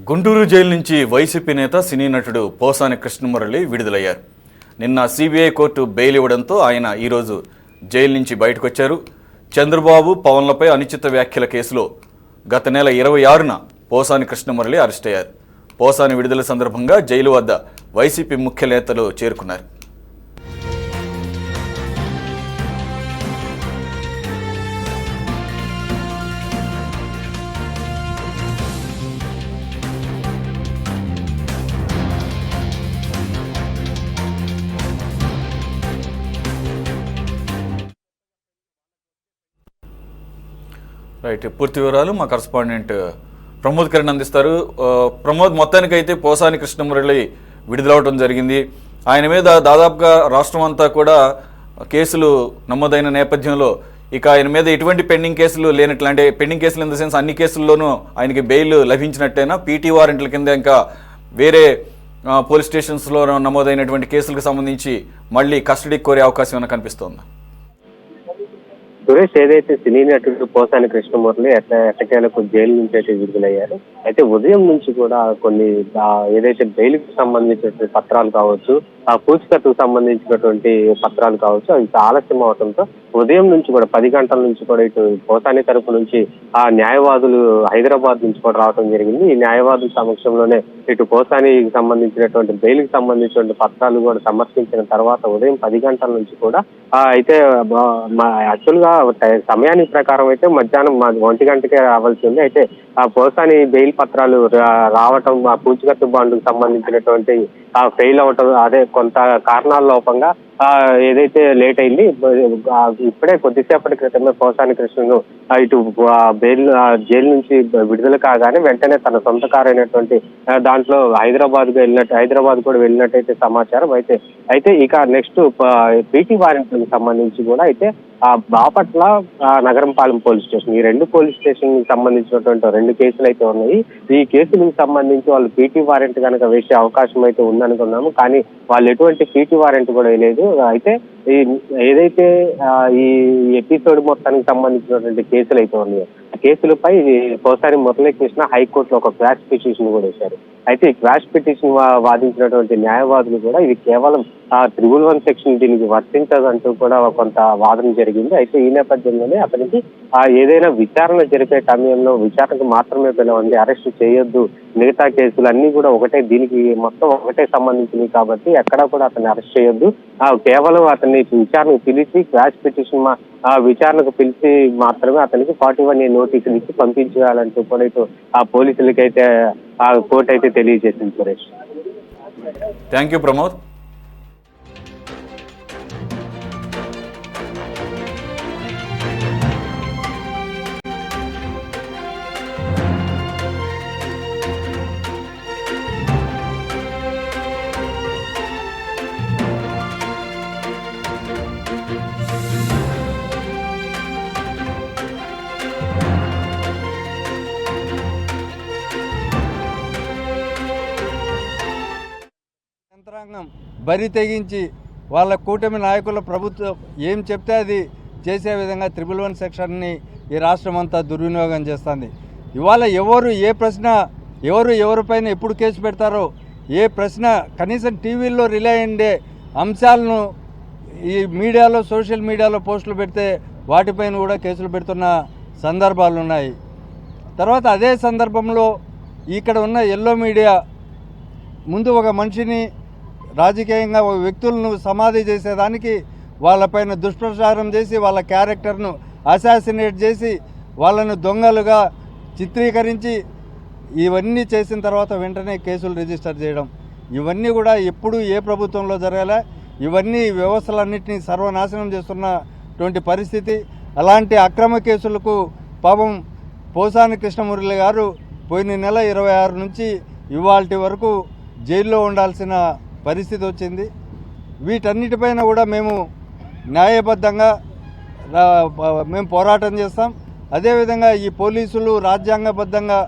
Guntur jail నుంచి YCP నేత సినీ నటుడు పోసాని కృష్ణమురళి విడుదలయ్యారు. నిన్న సిబిఐ కోర్టు బెయిల్ ఇవ్వడంతో ఆయన ఈరోజు జైలు నుంచి బయటకు వచ్చారు. చంద్రబాబు పవన్లపై అనుచిత వ్యాఖ్యల కేసులో గత నెల 26న పోసాని కృష్ణమురళి అరెస్ట్ అయ్యారు. పోసాని విడుదల సందర్భంగా జైలు వద్ద వైసీపీ ముఖ్య నేతలు చేరుకున్నారు. రైట్, పూర్తి వివరాలు మా కరస్పాండెంట్ ప్రమోద్ కిరణ్ అందిస్తారు. ప్రమోద్, మొత్తానికైతే పోసాని కృష్ణమురళి విడుదలవడం జరిగింది. ఆయన మీద దాదాపుగా రాష్ట్రం అంతా కూడా కేసులు నమోదైన నేపథ్యంలో ఇక ఆయన మీద ఎటువంటి పెండింగ్ కేసులు లేనట్లు, అంటే పెండింగ్ కేసులు ఇన్ ద సెన్స్ అన్ని కేసుల్లోనూ ఆయనకి బెయిల్ లభించినట్టేనా? పీటీ వారెంట్ల కింద ఇంకా వేరే పోలీస్ స్టేషన్స్లో నమోదైనటువంటి కేసులకు సంబంధించి మళ్ళీ కస్టడీకి కోరే అవకాశం ఏమైనా కనిపిస్తోందా? సురేష్, ఏదైతే సినీ నటుడు పోసాని కృష్ణమురళి ఎట్టకేలకు జైలు నుంచి అయితే విడుదలయ్యారు. అయితే ఉదయం నుంచి కూడా కొన్ని ఏదైతే బెయిల్కి సంబంధించినటువంటి పత్రాలు కావచ్చు, ఆ పూచికత్తుకు సంబంధించినటువంటి పత్రాలు కావచ్చు, అవి ఆలస్యం అవడంతో ఉదయం నుంచి కూడా 10 గంటల నుంచి కూడా ఇటు పోసాని తరపు నుంచి ఆ న్యాయవాదులు హైదరాబాద్ నుంచి కూడా రావడం జరిగింది. ఈ న్యాయవాదుల సమక్షంలోనే ఇటు పోసానికి సంబంధించినటువంటి బెయిల్కి సంబంధించినటువంటి పత్రాలు కూడా సమర్పించిన తర్వాత ఉదయం 10 గంటల నుంచి కూడా అయితే యాక్చువల్ గా సమయానికి ప్రకారం అయితే మధ్యాహ్నం 1 గంటకే రావాల్సి ఉంది. అయితే ఆ పోసాని బెయిల్ పత్రాలు రావటం, ఆ పూచికత్తు బాండ్కు సంబంధించినటువంటి ఫెయిల్ అవటం, అదే కొంత కారణాల లోపంగా ఏదైతే లేట్ అయింది. ఇప్పుడే కొద్దిసేపటి క్రితమే పోసాని కృష్ణను ఇటు జైలు నుంచి విడుదల కాగానే వెంటనే తన సొంత కారు అయినటువంటి దాంట్లో హైదరాబాద్ కూడా వెళ్ళినట్టయితే సమాచారం. అయితే ఇక నెక్స్ట్ పీటీ వారెంట్లకు సంబంధించి కూడా అయితే బాపట్ల, నగరంపాలెం పోలీస్ స్టేషన్, ఈ 2 పోలీస్ స్టేషన్ కి సంబంధించినటువంటి 2 కేసులు అయితే ఉన్నాయి. ఈ కేసులకు సంబంధించి వాళ్ళు పీటీ వారెంట్ కనుక వేసే అవకాశం అయితే ఉందనుకున్నాము, కానీ వాళ్ళు ఎటువంటి పీటీ వారెంట్ కూడా లేదు. అయితే ఏదైతే ఈ ఎపిసోడ్ మొత్తానికి సంబంధించినటువంటి కేసులు అయితే ఉన్నాయో ఆ కేసులపై పోసాని మురళీకృష్ణ హైకోర్టులో ఒక క్వాష్ పిటిషన్ కూడా వేశారు. అయితే ఈ క్వాష్ పిటిషన్ వాదించినటువంటి న్యాయవాదులు కూడా ఇది కేవలం 311 సెక్షన్ దీనికి వర్తించదంటూ కూడా కొంత వాదన జరిగింది. అయితే ఈ నేపథ్యంలోనే అతనికి ఏదైనా విచారణ జరిపే సమయంలో విచారణకు మాత్రమే పిలవండి, అరెస్ట్ చేయొద్దు, మిగతా కేసులు అన్ని కూడా ఒకటే, దీనికి మొత్తం ఒకటే సంబంధించినవి కాబట్టి ఎక్కడా కూడా అతన్ని అరెస్ట్ చేయొద్దు, కేవలం అతన్ని విచారణకు పిలిచి క్వాష్ పిటిషన్ విచారణకు పిలిచి మాత్రమే అతనికి 41A నోటీసులు ఇచ్చి పంపించేయాలంటూ కూడా ఇటు ఆ పోలీసులకైతే ఆ కోర్టు అయితే తెలియజేసింది. Suresh, thank you Pramod. యంత్రాంగం బరి తెగించి వాళ్ళ కూటమి నాయకుల ప్రభుత్వం ఏం చెప్తే అది చేసే విధంగా 311 సెక్షన్ని ఈ రాష్ట్రం అంతా దుర్వినియోగం చేస్తుంది. ఇవాళ ఏ ప్రశ్న ఎవరిపైన ఎప్పుడు కేసు పెడతారో ఏ ప్రశ్న కనీసం టీవీల్లో రిలే అయ్యే అంశాలను ఈ మీడియాలో, సోషల్ మీడియాలో పోస్టులు పెడితే వాటిపైన కూడా కేసులు పెడుతున్న సందర్భాలు ఉన్నాయి. తర్వాత అదే సందర్భంలో ఇక్కడ ఉన్న ఎల్లో మీడియా ముందు ఒక మనిషిని రాజకీయంగా ఒక వ్యక్తులను సమాధి చేసేదానికి వాళ్ళపైన దుష్ప్రచారం చేసి వాళ్ళ క్యారెక్టర్ను అసాసినేట్ చేసి వాళ్ళను దొంగలుగా చిత్రీకరించి ఇవన్నీ చేసిన తర్వాత వెంటనే కేసులు రిజిస్టర్ చేయడం, ఇవన్నీ కూడా ఎప్పుడు ఏ ప్రభుత్వంలో జరగాల, ఇవన్నీ వ్యవస్థలన్నింటినీ సర్వనాశనం చేస్తున్నటువంటి పరిస్థితి. అలాంటి అక్రమ కేసులకు పాపం పోసాని కృష్ణమురళి గారు పోయిన నెల 26 నుంచి ఇవాల్టి వరకు జైల్లో ఉండాల్సిన పరిస్థితి వచ్చింది. వీటన్నిటిపైన కూడా మేము న్యాయబద్ధంగా మేము పోరాటం చేస్తాం. అదేవిధంగా ఈ పోలీసులు రాజ్యాంగబద్ధంగా